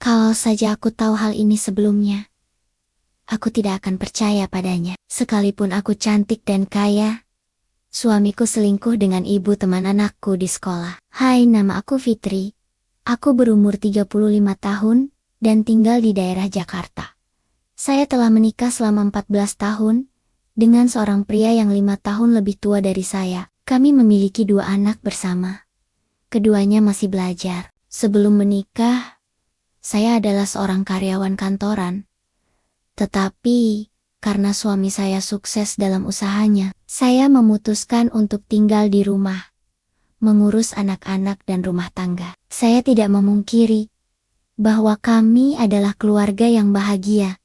Kalau saja aku tahu hal ini sebelumnya, aku tidak akan percaya padanya. Sekalipun aku cantik dan kaya, suamiku selingkuh dengan ibu teman anakku di sekolah. Hai, nama aku Fitri. Aku berumur 35 tahun dan tinggal di daerah Jakarta. Saya telah menikah selama 14 tahun dengan seorang pria yang 5 tahun lebih tua dari saya. Kami memiliki 2 anak bersama. Keduanya masih belajar. Sebelum menikah, saya adalah seorang karyawan kantoran. Tetapi, karena suami saya sukses dalam usahanya, saya memutuskan untuk tinggal di rumah, mengurus anak-anak dan rumah tangga. Saya tidak memungkiri bahwa kami adalah keluarga yang bahagia,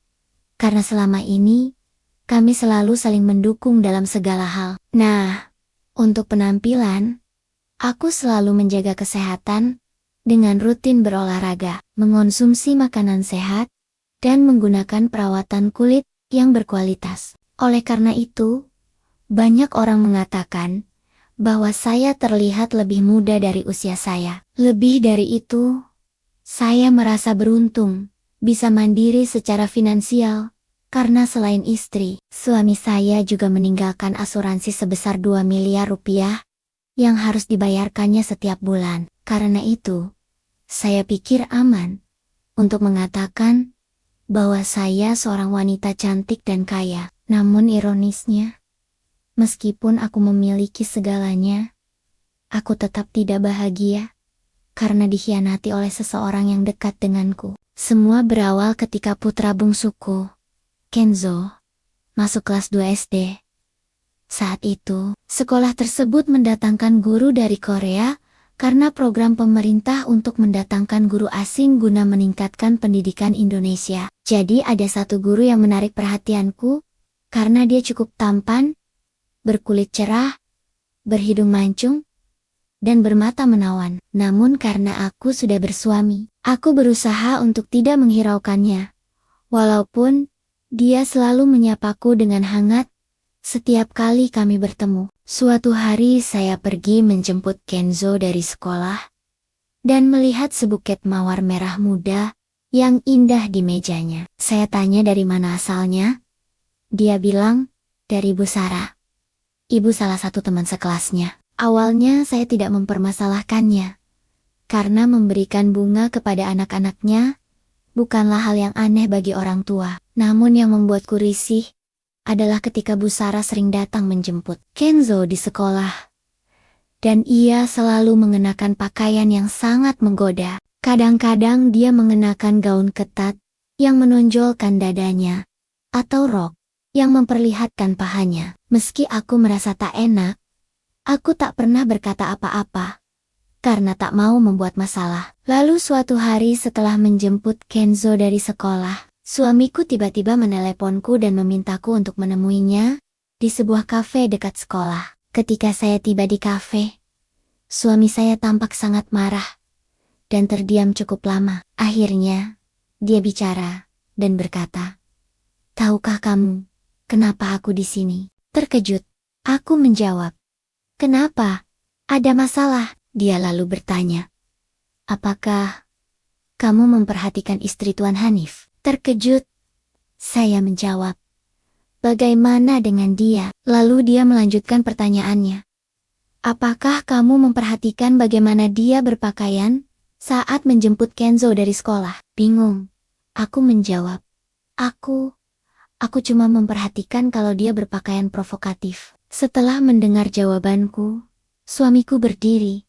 karena selama ini, kami selalu saling mendukung dalam segala hal. Nah, untuk penampilan, aku selalu menjaga kesehatan dengan rutin berolahraga, mengonsumsi makanan sehat, dan menggunakan perawatan kulit yang berkualitas. Oleh karena itu, banyak orang mengatakan bahwa saya terlihat lebih muda dari usia saya. Lebih dari itu, saya merasa beruntung bisa mandiri secara finansial, karena selain istri, suami saya juga meninggalkan asuransi sebesar 2 miliar rupiah yang harus dibayarkannya setiap bulan. Karena itu, saya pikir aman untuk mengatakan bahwa saya seorang wanita cantik dan kaya. Namun ironisnya, meskipun aku memiliki segalanya, aku tetap tidak bahagia karena dikhianati oleh seseorang yang dekat denganku. Semua berawal ketika putra bungsuku, Kenzo, masuk kelas 2 SD. Saat itu, sekolah tersebut mendatangkan guru dari Korea karena program pemerintah untuk mendatangkan guru asing guna meningkatkan pendidikan Indonesia. Jadi ada satu guru yang menarik perhatianku, karena dia cukup tampan, berkulit cerah, berhidung mancung, dan bermata menawan. Namun karena aku sudah bersuami, aku berusaha untuk tidak menghiraukannya. Walaupun, dia selalu menyapaku dengan hangat, setiap kali kami bertemu. Suatu hari saya pergi menjemput Kenzo dari sekolah, dan melihat sebuket mawar merah muda yang indah di mejanya. Saya tanya dari mana asalnya. Dia bilang, dari Bu Sarah, ibu salah satu teman sekelasnya. Awalnya saya tidak mempermasalahkannya, karena memberikan bunga kepada anak-anaknya bukanlah hal yang aneh bagi orang tua. Namun yang membuatku risih adalah ketika Bu Sarah sering datang menjemput Kenzo di sekolah. Dan ia selalu mengenakan pakaian yang sangat menggoda. Kadang-kadang dia mengenakan gaun ketat yang menonjolkan dadanya, atau rok yang memperlihatkan pahanya. Meski aku merasa tak enak, aku tak pernah berkata apa-apa, karena tak mau membuat masalah. Lalu suatu hari setelah menjemput Kenzo dari sekolah, suamiku tiba-tiba meneleponku dan memintaku untuk menemuinya di sebuah kafe dekat sekolah. Ketika saya tiba di kafe, suami saya tampak sangat marah dan terdiam cukup lama. Akhirnya, dia bicara dan berkata, "Tahukah kamu kenapa aku di sini?" Terkejut, aku menjawab, "Kenapa? Ada masalah?" Dia lalu bertanya, "Apakah kamu memperhatikan istri Tuan Hanif?" Terkejut, saya menjawab, "Bagaimana dengan dia?" Lalu dia melanjutkan pertanyaannya, "Apakah kamu memperhatikan bagaimana dia berpakaian saat menjemput Kenzo dari sekolah?" Bingung, aku menjawab, Aku cuma memperhatikan kalau dia berpakaian provokatif." Setelah mendengar jawabanku, suamiku berdiri,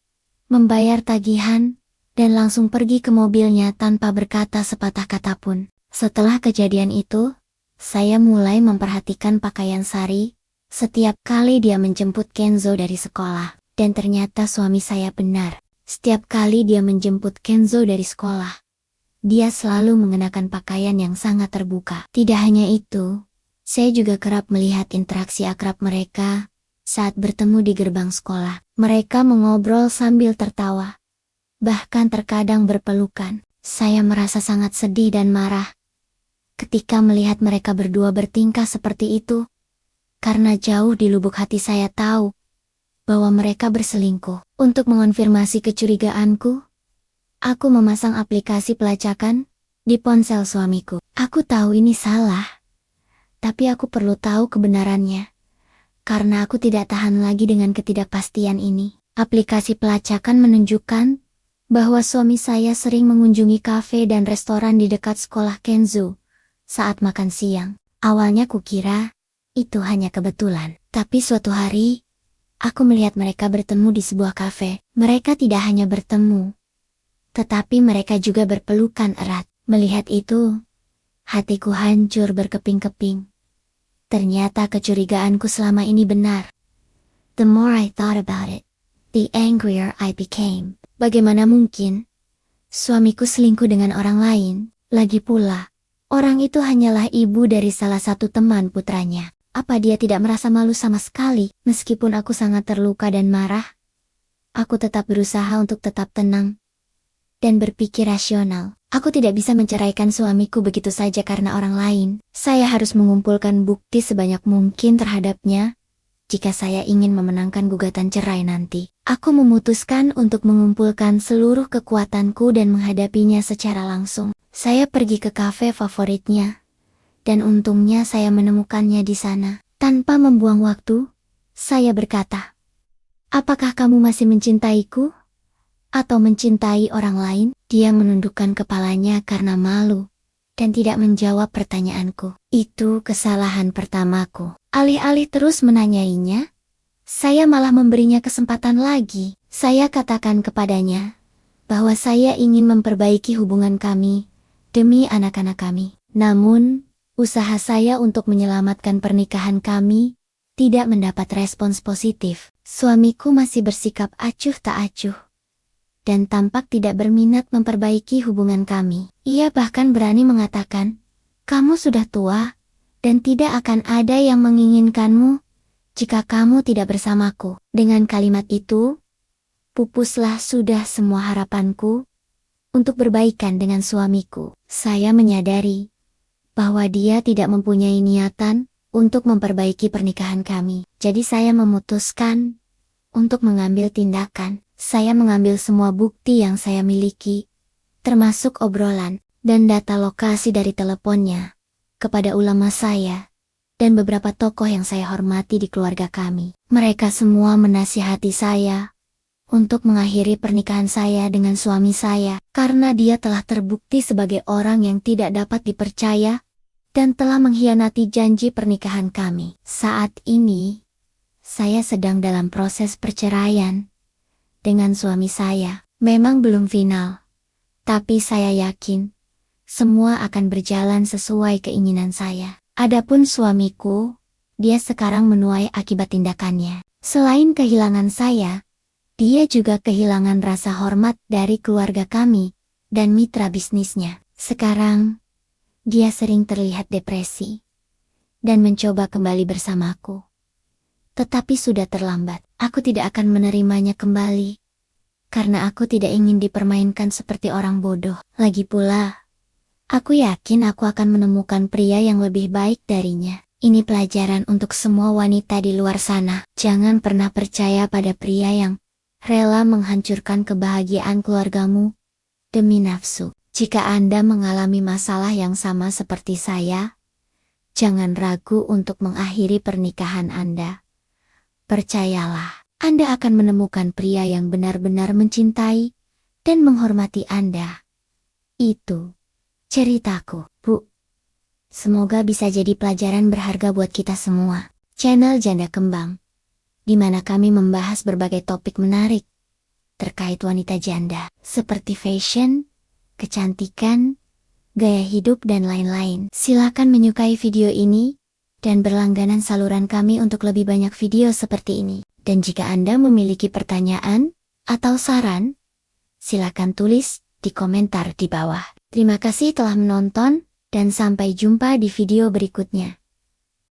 membayar tagihan, dan langsung pergi ke mobilnya tanpa berkata sepatah kata pun. Setelah kejadian itu, saya mulai memperhatikan pakaian Sari setiap kali dia menjemput Kenzo dari sekolah. Dan ternyata suami saya benar. Setiap kali dia menjemput Kenzo dari sekolah, dia selalu mengenakan pakaian yang sangat terbuka. Tidak hanya itu, saya juga kerap melihat interaksi akrab mereka saat bertemu di gerbang sekolah. Mereka mengobrol sambil tertawa, bahkan terkadang berpelukan. Saya merasa sangat sedih dan marah ketika melihat mereka berdua bertingkah seperti itu, karena jauh di lubuk hati saya tahu bahwa mereka berselingkuh. Untuk mengonfirmasi kecurigaanku, aku memasang aplikasi pelacakan di ponsel suamiku. Aku tahu ini salah, tapi aku perlu tahu kebenarannya. Karena aku tidak tahan lagi dengan ketidakpastian ini. Aplikasi pelacakan menunjukkan bahwa suami saya sering mengunjungi kafe dan restoran di dekat sekolah Kenzo saat makan siang. Awalnya kukira itu hanya kebetulan. Tapi suatu hari, aku melihat mereka bertemu di sebuah kafe. Mereka tidak hanya bertemu, tetapi mereka juga berpelukan erat. Melihat itu, hatiku hancur berkeping-keping. Ternyata kecurigaanku selama ini benar. The more I thought about it, the angrier I became. Bagaimana mungkin suamiku selingkuh dengan orang lain? Lagi pula, orang itu hanyalah ibu dari salah satu teman putranya. Apa dia tidak merasa malu sama sekali? Meskipun aku sangat terluka dan marah, aku tetap berusaha untuk tetap tenang dan berpikir rasional. Aku tidak bisa menceraikan suamiku begitu saja karena orang lain. Saya harus mengumpulkan bukti sebanyak mungkin terhadapnya jika saya ingin memenangkan gugatan cerai nanti. Aku memutuskan untuk mengumpulkan seluruh kekuatanku dan menghadapinya secara langsung. Saya pergi ke kafe favoritnya, dan untungnya saya menemukannya di sana. Tanpa membuang waktu, saya berkata, "Apakah kamu masih mencintaiku? Atau mencintai orang lain?" Dia menundukkan kepalanya karena malu, dan tidak menjawab pertanyaanku. Itu kesalahan pertamaku. Alih-alih terus menanyainya, saya malah memberinya kesempatan lagi. Saya katakan kepadanya bahwa saya ingin memperbaiki hubungan kami demi anak-anak kami. Namun, usaha saya untuk menyelamatkan pernikahan kami tidak mendapat respons positif. Suamiku masih bersikap acuh tak acuh dan tampak tidak berminat memperbaiki hubungan kami. Ia bahkan berani mengatakan, "Kamu sudah tua, dan tidak akan ada yang menginginkanmu jika kamu tidak bersamaku." Dengan kalimat itu, pupuslah sudah semua harapanku untuk berbaikan dengan suamiku. Saya menyadari bahwa dia tidak mempunyai niatan untuk memperbaiki pernikahan kami. Jadi saya memutuskan untuk mengambil tindakan. Saya mengambil semua bukti yang saya miliki, termasuk obrolan dan data lokasi dari teleponnya, kepada ulama saya, dan beberapa tokoh yang saya hormati di keluarga kami. Mereka semua menasihati saya untuk mengakhiri pernikahan saya dengan suami saya, karena dia telah terbukti sebagai orang yang tidak dapat dipercaya, dan telah mengkhianati janji pernikahan kami. Saat ini, saya sedang dalam proses perceraian dengan suami saya. Memang belum final, tapi saya yakin semua akan berjalan sesuai keinginan saya. Adapun suamiku, dia sekarang menuai akibat tindakannya. Selain kehilangan saya, dia juga kehilangan rasa hormat dari keluarga kami dan mitra bisnisnya. Sekarang, dia sering terlihat depresi dan mencoba kembali bersamaku. Tetapi sudah terlambat. Aku tidak akan menerimanya kembali, karena aku tidak ingin dipermainkan seperti orang bodoh. Lagi pula, aku yakin aku akan menemukan pria yang lebih baik darinya. Ini pelajaran untuk semua wanita di luar sana. Jangan pernah percaya pada pria yang rela menghancurkan kebahagiaan keluargamu demi nafsu. Jika Anda mengalami masalah yang sama seperti saya, jangan ragu untuk mengakhiri pernikahan Anda. Percayalah, Anda akan menemukan pria yang benar-benar mencintai dan menghormati Anda. Itu ceritaku, Bu. Semoga bisa jadi pelajaran berharga buat kita semua. Channel Janda Kembang, di mana kami membahas berbagai topik menarik terkait wanita janda, seperti fashion, kecantikan, gaya hidup, dan lain-lain. Silakan menyukai video ini dan berlangganan saluran kami untuk lebih banyak video seperti ini. Dan jika Anda memiliki pertanyaan atau saran, silakan tulis di komentar di bawah. Terima kasih telah menonton, dan sampai jumpa di video berikutnya.